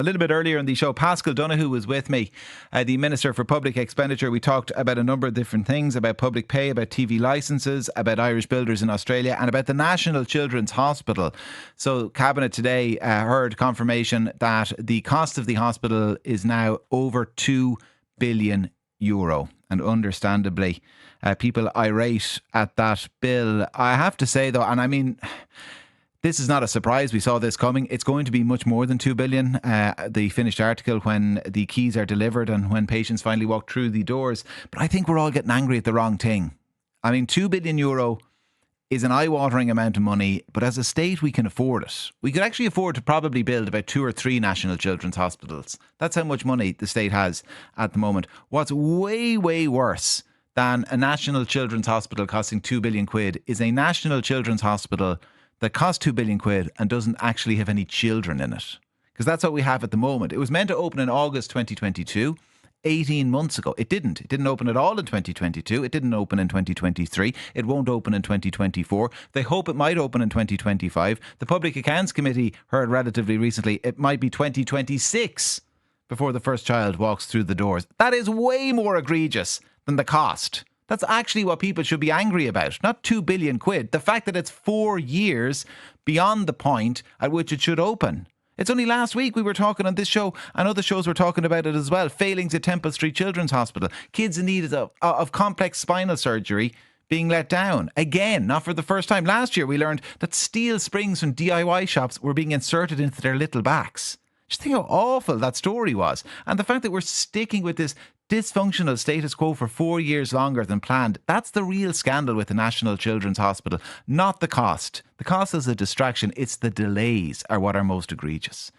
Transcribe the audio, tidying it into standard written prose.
A little bit earlier in the show, Paschal Donohoe was with me, the Minister for Public Expenditure. We talked about a number of different things, about public pay, about TV licences, about Irish builders in Australia and about the National Children's Hospital. So Cabinet today heard confirmation that the cost of the hospital is now over €2 billion. And understandably, people irate at that bill. I have to say though, and I mean, this is not a surprise. We saw this coming. It's going to be much more than 2 billion. The finished article when the keys are delivered and when patients finally walk through the doors. But I think we're all getting angry at the wrong thing. I mean, €2 billion is an eye-watering amount of money, but as a state, we can afford it. We could actually afford to probably build about 2 or 3 national children's hospitals. That's how much money the state has at the moment. What's way, way worse than a national children's hospital costing £2 billion is a national children's hospital that costs £2 billion and doesn't actually have any children in it. Because that's what we have at the moment. It was meant to open in August 2022, 18 months ago. It didn't. It didn't open at all in 2022. It didn't open in 2023. It won't open in 2024. They hope it might open in 2025. The Public Accounts Committee heard relatively recently it might be 2026 before the first child walks through the doors. That is way more egregious than the cost. That's actually what people should be angry about, not £2 billion. The fact that it's 4 years beyond the point at which it should open. It's only last week we were talking on this show, and other shows were talking about it as well. Failings at Temple Street Children's Hospital. Kids in need of complex spinal surgery being let down. Again, not for the first time. Last year we learned that steel springs from DIY shops were being inserted into their little backs. Just think how awful that story was. And the fact that we're sticking with this dysfunctional status quo for 4 years longer than planned, that's the real scandal with the National Children's Hospital, not the cost. The cost is a distraction. It's the delays are what are most egregious.